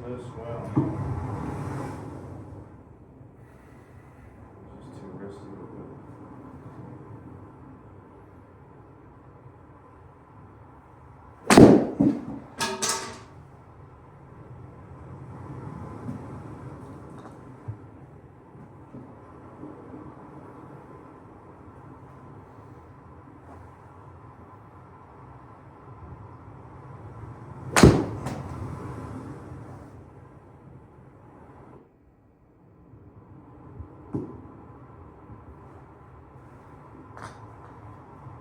No swell. Just too risky with it.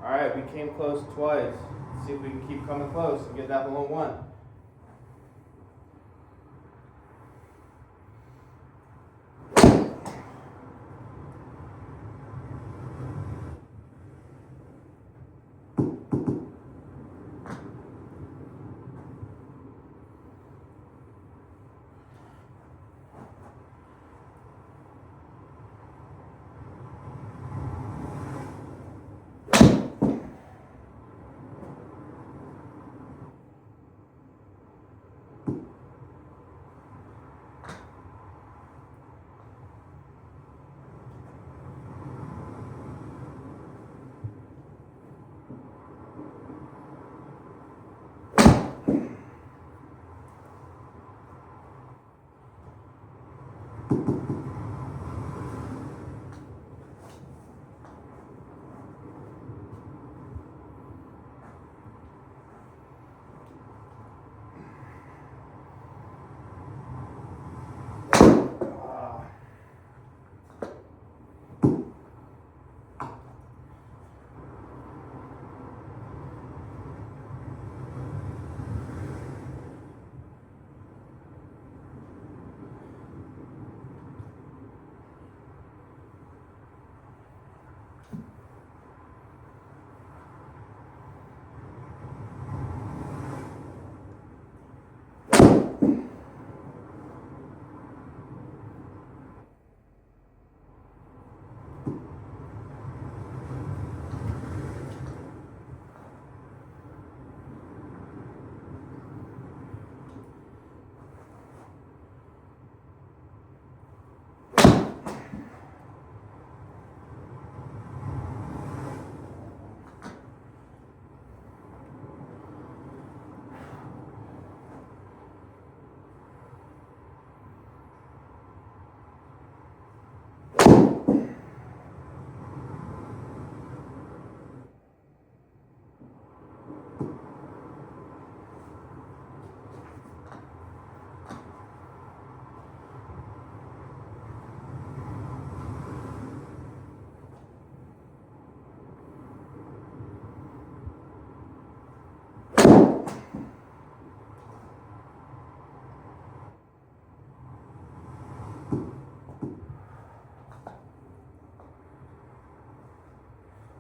Alright, we came close twice. Let's see if we can keep coming close and get that below 1.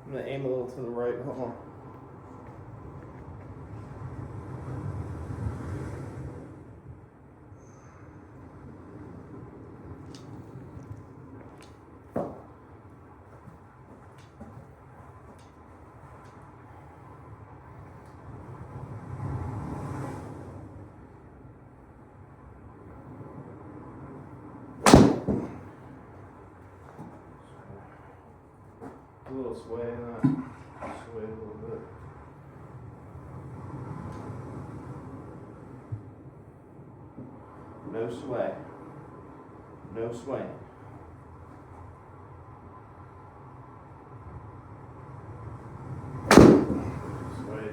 I'm going to aim a little to the right. Hold on. A little sway in that. Sway a little bit. No sway. No sway. Sway.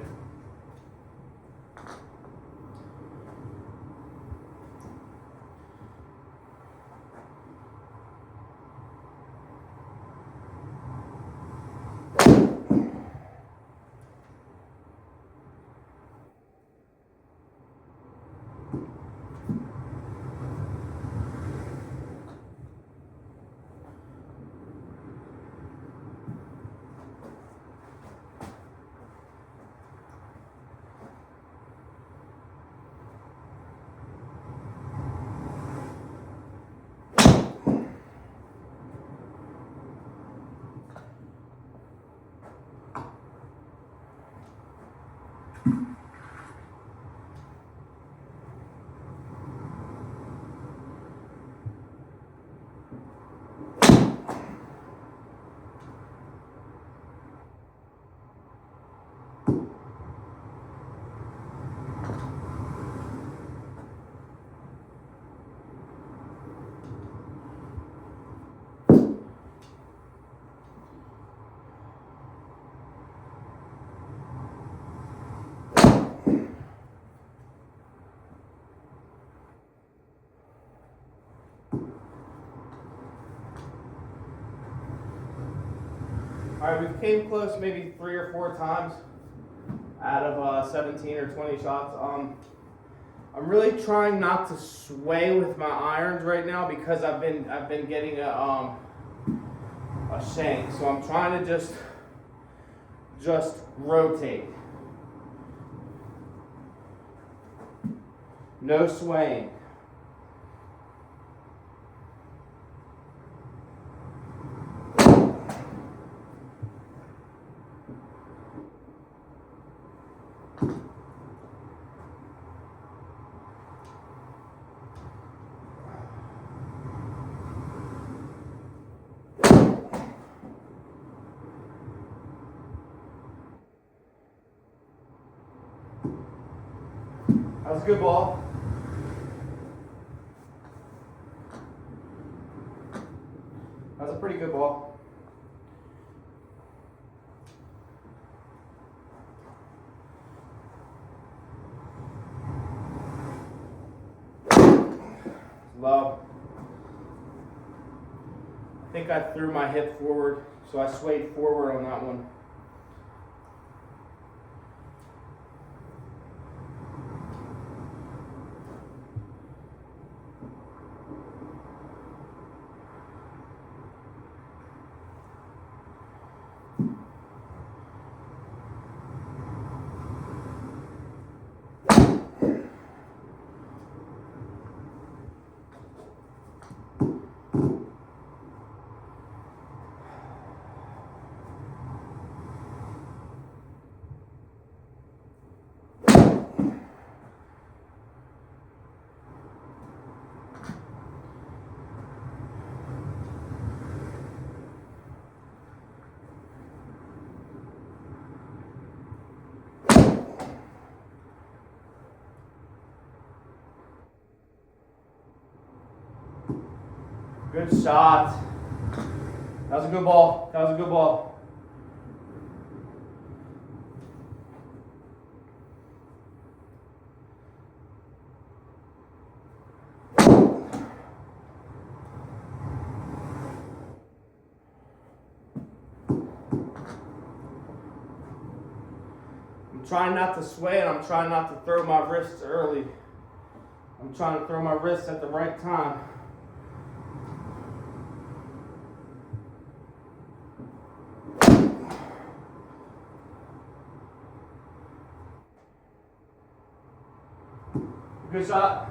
All right, we came close maybe 3 or 4 times out of 17 or 20 shots. I'm really trying not to sway with my irons right now because I've been getting a shank. So I'm trying to just rotate. No swaying. That was a good ball. That was a pretty good ball. Low. I think I threw my hip forward, so I swayed forward on that one. Good shot. That was a good ball. That was a good ball. I'm trying not to sway and I'm trying not to throw my wrists early. I'm trying to throw my wrists at the right time. Good shot.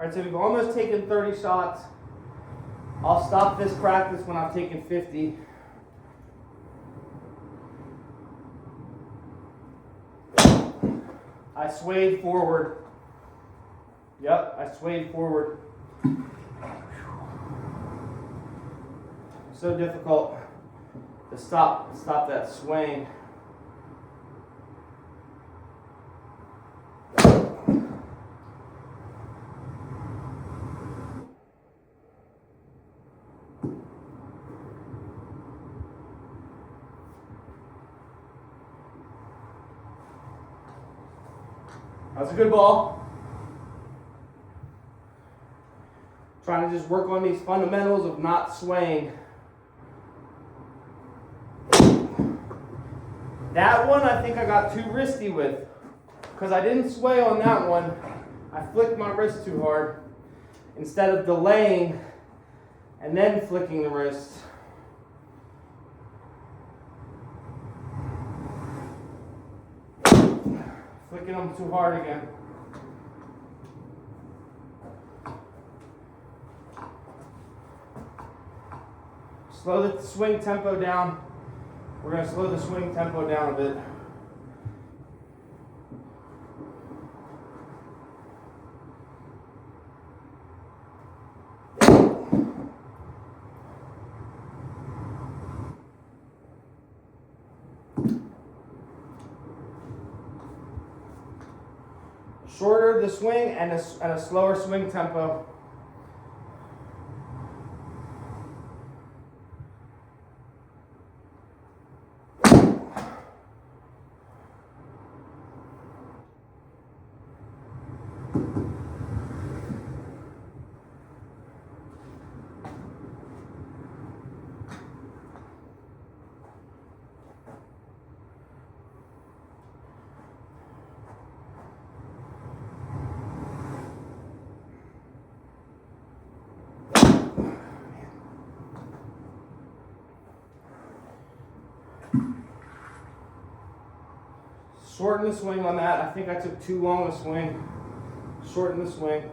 Alright, so we've almost taken 30 shots. I'll stop this practice when I've taken 50. I swayed forward. Yep, I swayed forward. So difficult to stop that swing. That's a good ball. Trying to just work on these fundamentals of not swaying. That one I think I got too wristy with, because I didn't sway on that one. I flicked my wrist too hard instead of delaying and then flicking the wrist. Flicking them too hard again. Slow the swing tempo down. We're going to slow the swing tempo down a bit. Shorter the swing and a slower swing tempo. Shorten the swing on that. I think I took too long a swing. Shorten the swing.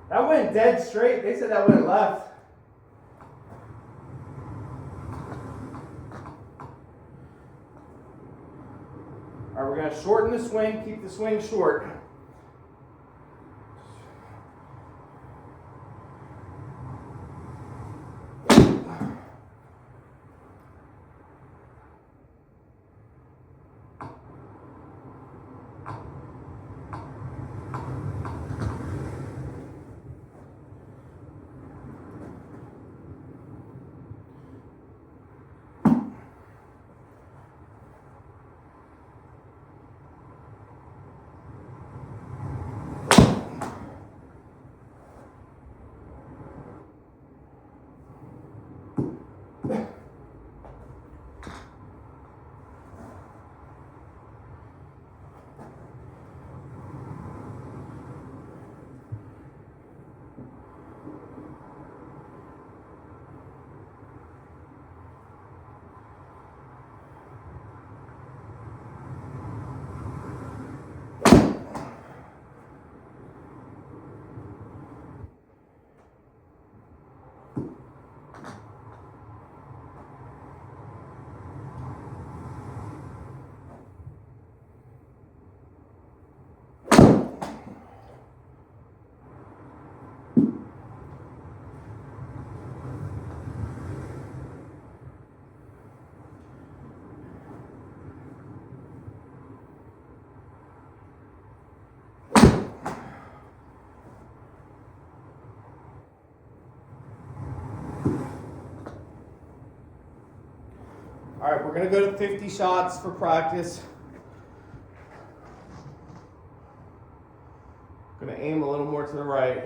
That went dead straight. They said that went left. All right, we're going to shorten the swing, keep the swing short. All right, we're going to go to 50 shots for practice. Going to aim a little more to the right.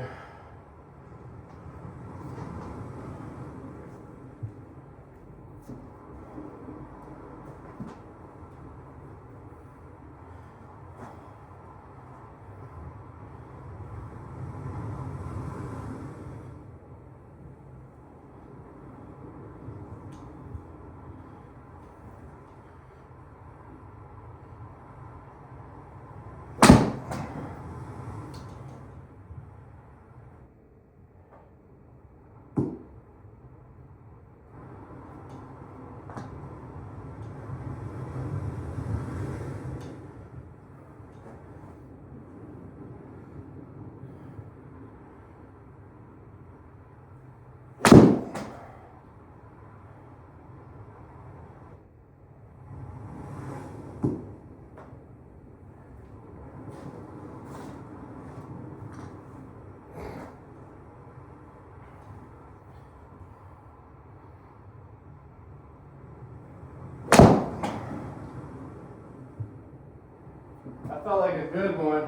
felt like a good one.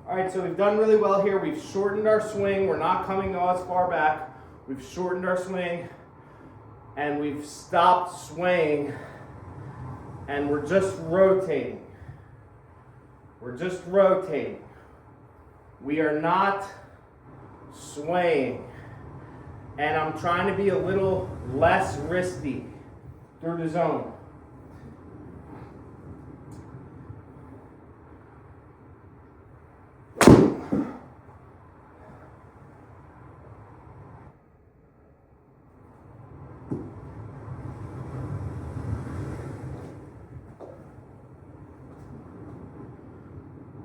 All right, so we've done really well here. We've shortened our swing. We're not coming as far back. We've shortened our swing, and we've stopped swaying, and we're just rotating. We're just rotating. We are not swaying. And I'm trying to be a little less risky through the zone.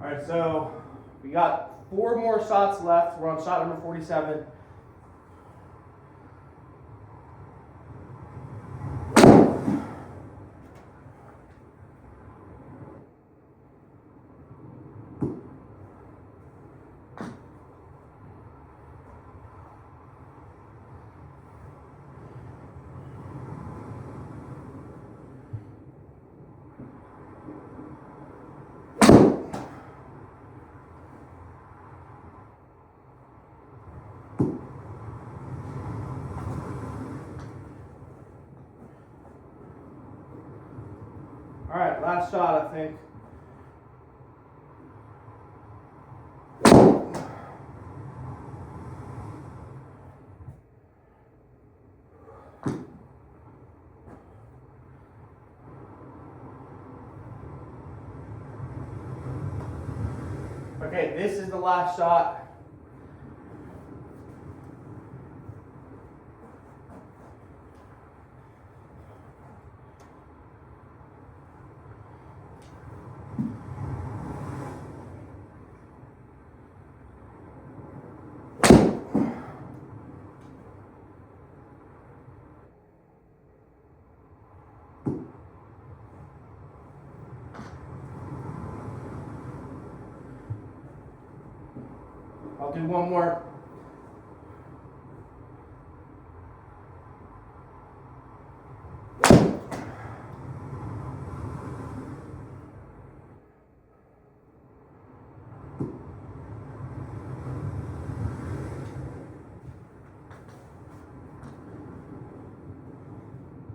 All right, so we got 4 more shots left. We're on shot number 47. All right, last shot, I think. Okay, this is the last shot. I'll do one more.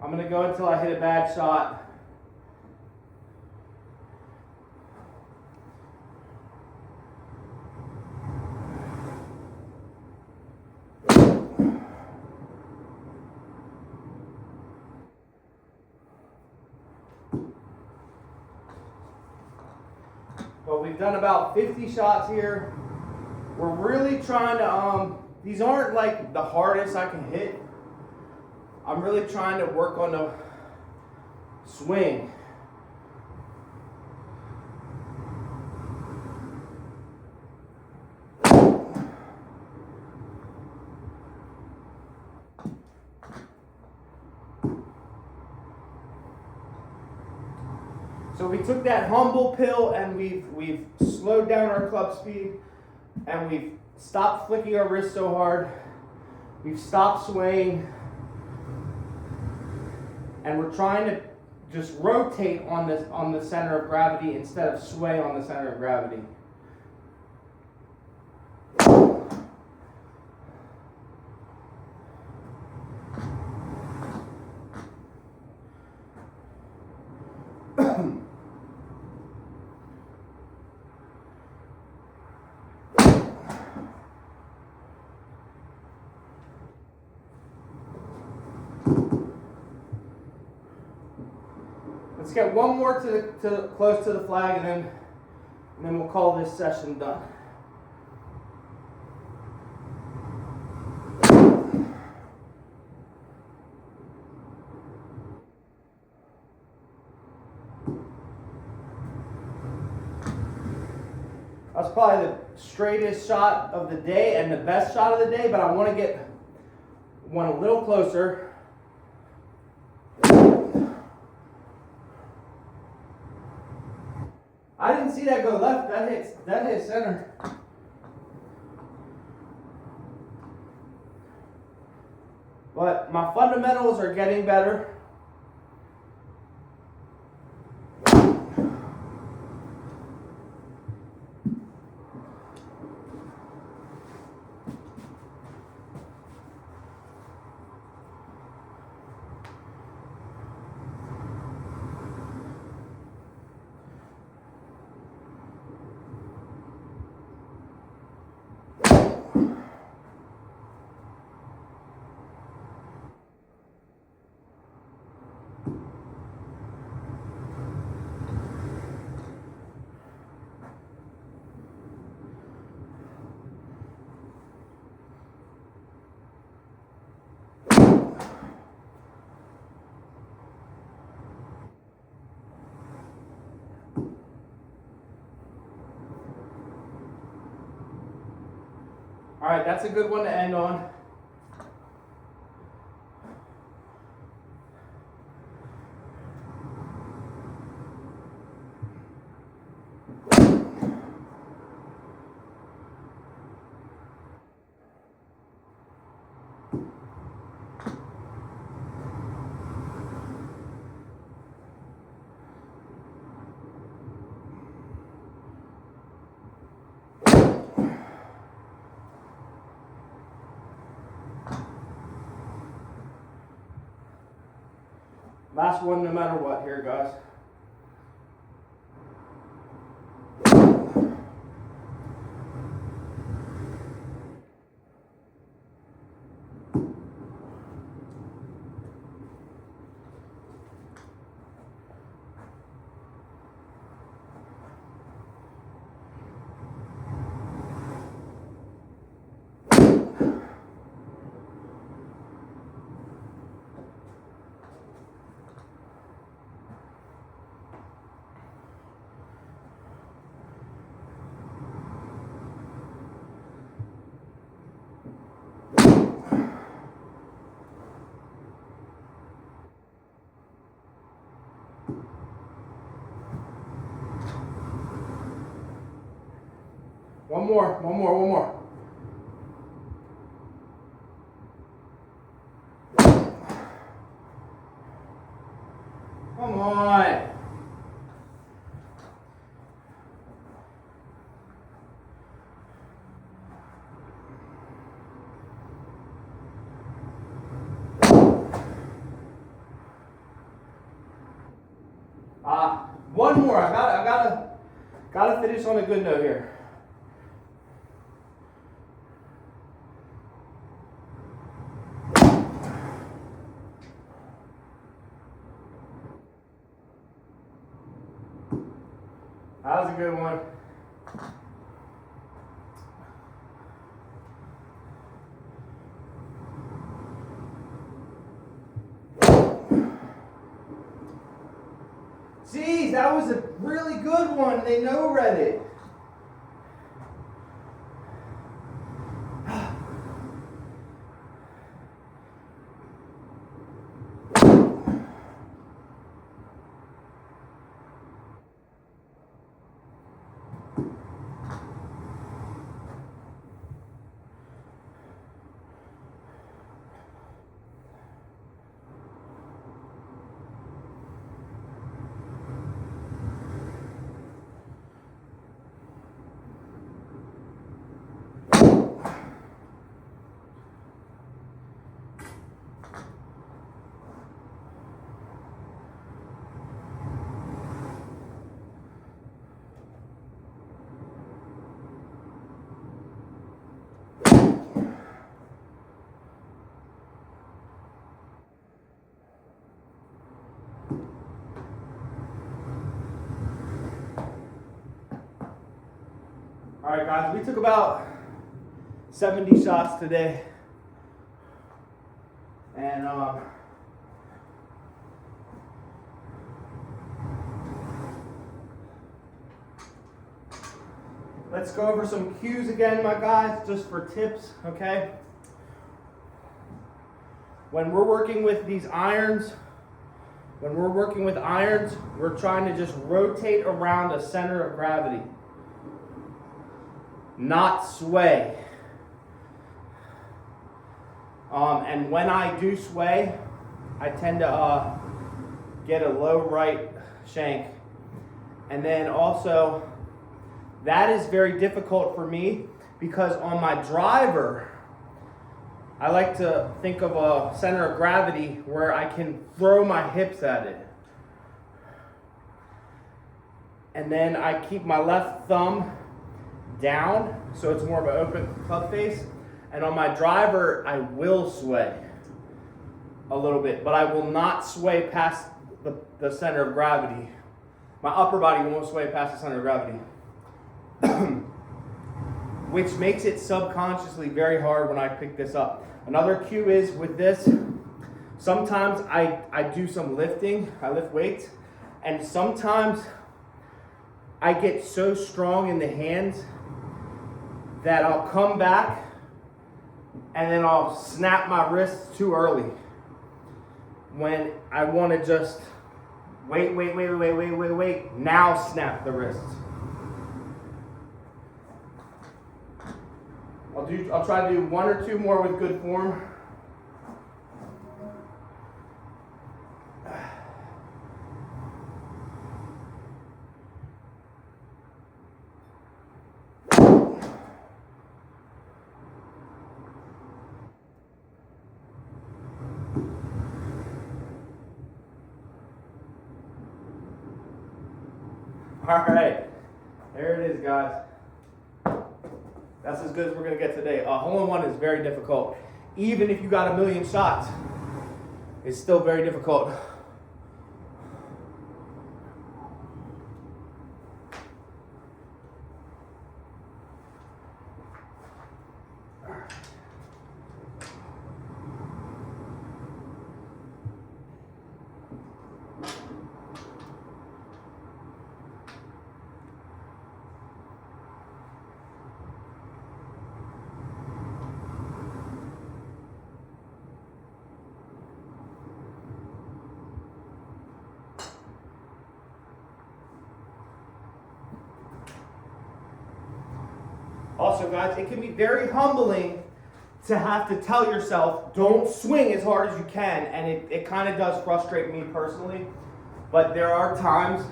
I'm going to go until I hit a bad shot. But we've done about 50 shots here. We're really trying to, these aren't like the hardest I can hit. I'm really trying to work on the swing. So we took that humble pill and we've slowed down our club speed, and we've stopped flicking our wrists so hard. We've stopped swaying, and we're trying to just rotate on the center of gravity instead of sway on the center of gravity. Let's get one more to close to the flag, and then we'll call this session done. That's probably the straightest shot of the day and the best shot of the day, but I want to get one a little closer. I didn't see that go left. That hit center. But my fundamentals are getting better. All right, that's a good one to end on. Last one no matter what here, guys. One more. Come on. One more. I gotta finish on a good note here. That was a good one. Jeez, that was a really good one. They no-read it. All right, guys, we took about 70 shots today. And let's go over some cues again, my guys, just for tips, okay? When we're working with these irons, we're trying to just rotate around a center of gravity, not sway. And when I do sway, I tend to get a low right shank. And then also, that is very difficult for me because on my driver, I like to think of a center of gravity where I can throw my hips at it. And then I keep my left thumb down, so it's more of an open club face. And on my driver, I will sway a little bit, but I will not sway past the center of gravity. My upper body won't sway past the center of gravity. Which makes it subconsciously very hard when I pick this up. Another cue is with this, sometimes I do some lifting, I lift weights, and sometimes I get so strong in the hands that I'll come back and then I'll snap my wrists too early when I want to just wait, now snap the wrists. I'll try to do one or two more with good form. All right, there it is, guys. That's as good as we're going to get today. A hole-in-one is very difficult. Even if you got a million shots, it's still very difficult. Also, guys, it can be very humbling to have to tell yourself, don't swing as hard as you can, and it kind of does frustrate me personally, but there are times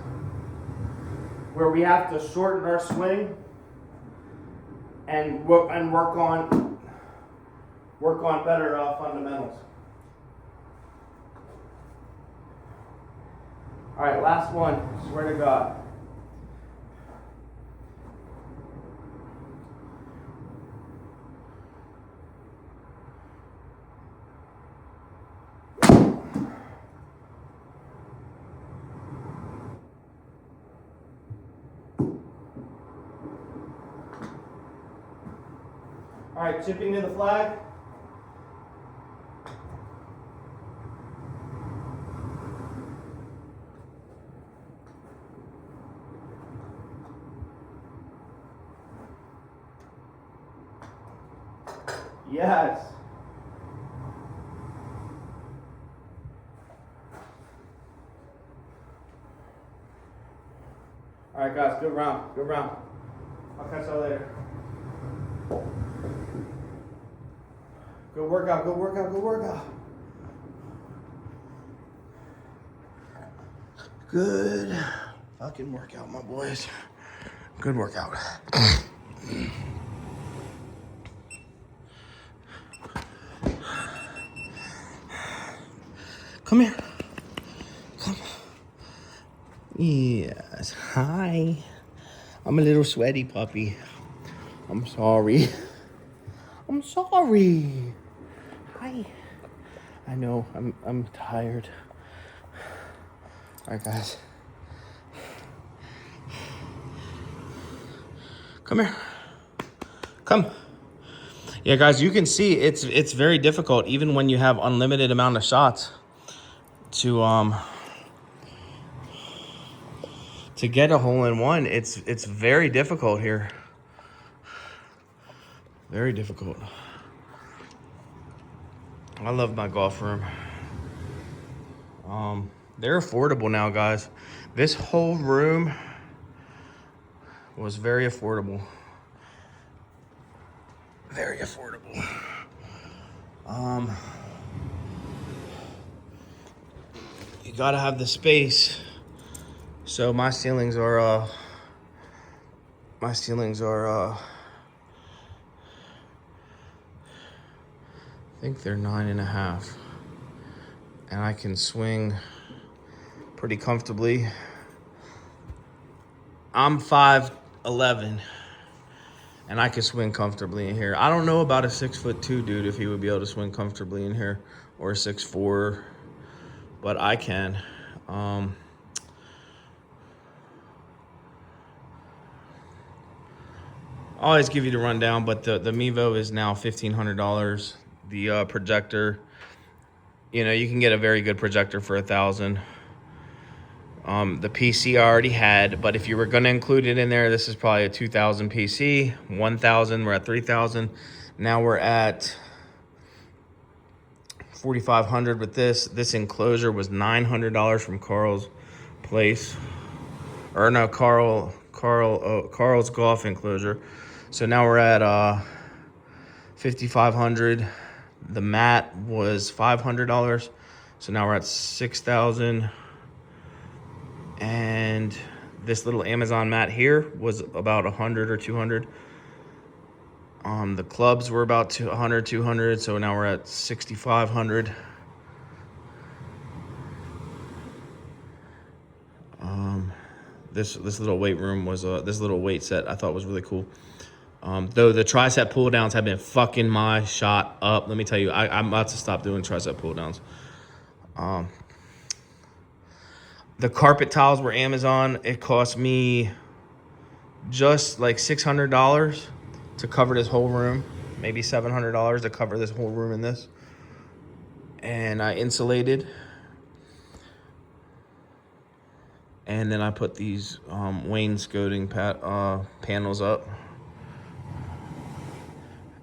where we have to shorten our swing and work on better fundamentals. All right, last one, swear to God. All right, chipping to the flag. Yes. All right, guys, good round, good round. I'll catch y'all later. Good workout, good workout, good workout. Good fucking workout, my boys. Good workout. Come here. Come. Yes. Hi. I'm a little sweaty puppy. I'm sorry. I'm sorry. Hi. I know. I'm tired. All right, guys. Come here. Come. Yeah, guys, you can see it's very difficult, even when you have unlimited amount of shots, to get a hole-in-one. It's very difficult here. Very difficult. I love my golf room. They're affordable now, guys. This whole room was very affordable. Very affordable. You gotta have the space. So my ceilings are I think they're 9.5, and I can swing pretty comfortably. I'm 5'11", and I can swing comfortably in here. I don't know about a 6'2" dude, if he would be able to swing comfortably in here, or a 6'4", but I can. I always give you the rundown, but the Mevo is now $1,500. The projector, you know, you can get a very good projector for $1,000. The PC I already had, but if you were going to include it in there, this is probably a $2,000 PC. $1,000, we're at $3,000. Now we're at $4,500 with this. This enclosure was $900 from Carl's place, or no, Carl's golf enclosure. So now we're at $5,500. The mat was $500, so now we're at $6,000. And this little Amazon mat here was about $100 or $200. The clubs were about $100, $200, so now we're at $6,500. This little weight room was this little weight set I thought was really cool. Though the tricep pull downs have been fucking my shot up. Let me tell you, I'm about to stop doing tricep pull downs. The carpet tiles were Amazon. It cost me just like $600 to cover this whole room. Maybe $700 to cover this whole room in this. And I insulated. And then I put these wainscoting panels up.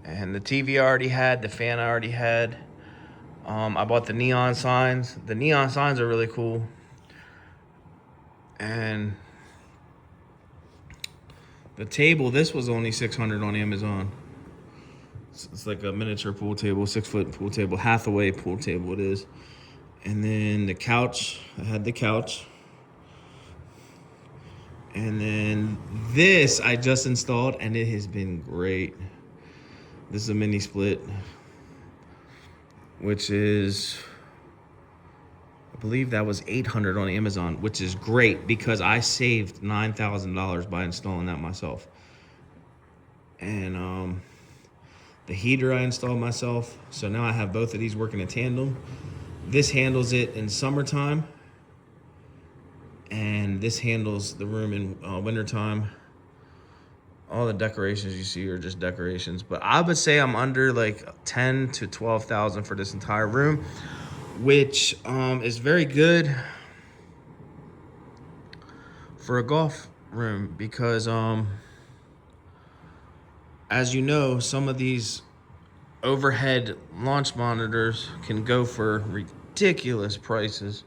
And the TV I already had, the fan I already had. I bought the neon signs. The neon signs are really cool. And the table, this was only $600 on Amazon. It's like a miniature pool table, 6-foot pool table, Hathaway pool table it is. And then the couch, I had the couch. And then this I just installed, and it has been great. This is a mini split, which is, I believe that was $800 on Amazon, which is great because I saved $9,000 by installing that myself. And the heater I installed myself, so now I have both of these working in tandem. This handles it in summertime, and this handles the room in wintertime. All the decorations you see are just decorations, but I would say I'm under like 10 to 12,000 for this entire room, which is very good for a golf room because as you know, some of these overhead launch monitors can go for ridiculous prices.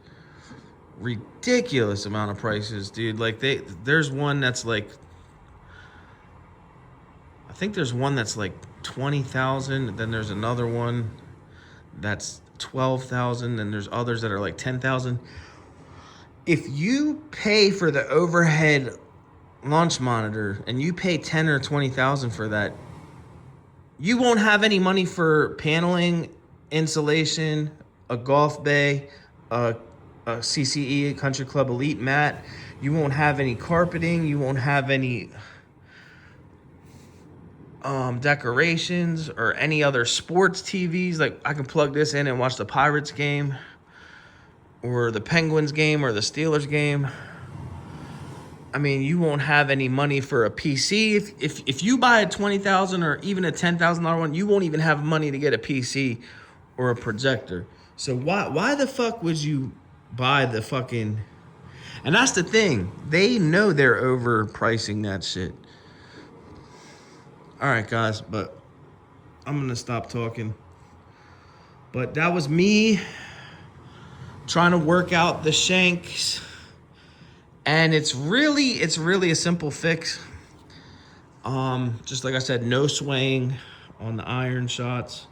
Ridiculous amount of prices, dude. Like there's one that's like, I think there's one that's like 20,000. Then there's another one that's 12,000. Then there's others that are like 10,000. If you pay for the overhead launch monitor and you pay 10 or 20,000 for that, you won't have any money for paneling, insulation, a golf bay, a CCE Country Club Elite mat. You won't have any carpeting. You won't have any decorations or any other sports TVs. Like I can plug this in and watch the Pirates game or the Penguins game or the Steelers game. I mean, you won't have any money for a PC. If you buy a $20,000 or even a $10,000 one, you won't even have money to get a PC or a projector. So why the fuck would you buy the fucking? And that's the thing. They know they're overpricing that shit. All right, guys, but I'm gonna stop talking. But that was me trying to work out the shanks. And it's really a simple fix. Just like I said, no swaying on the iron shots,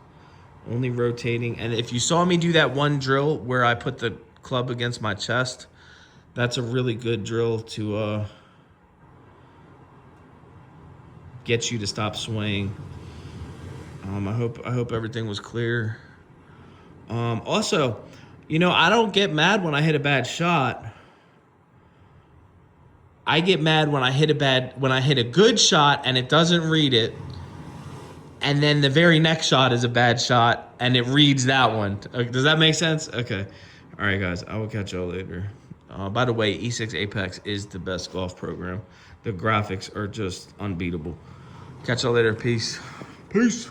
only rotating. And if you saw me do that one drill where I put the club against my chest, that's a really good drill to get you to stop swaying. I hope everything was clear. Also, you know, I don't get mad when I hit a bad shot. I get mad when I hit a good shot and it doesn't read it, and then the very next shot is a bad shot and it reads that one. Does that make sense? Okay. All right, guys. I will catch y'all later. By the way, E6 Apex is the best golf program. The graphics are just unbeatable. Catch y'all later. Peace. Peace.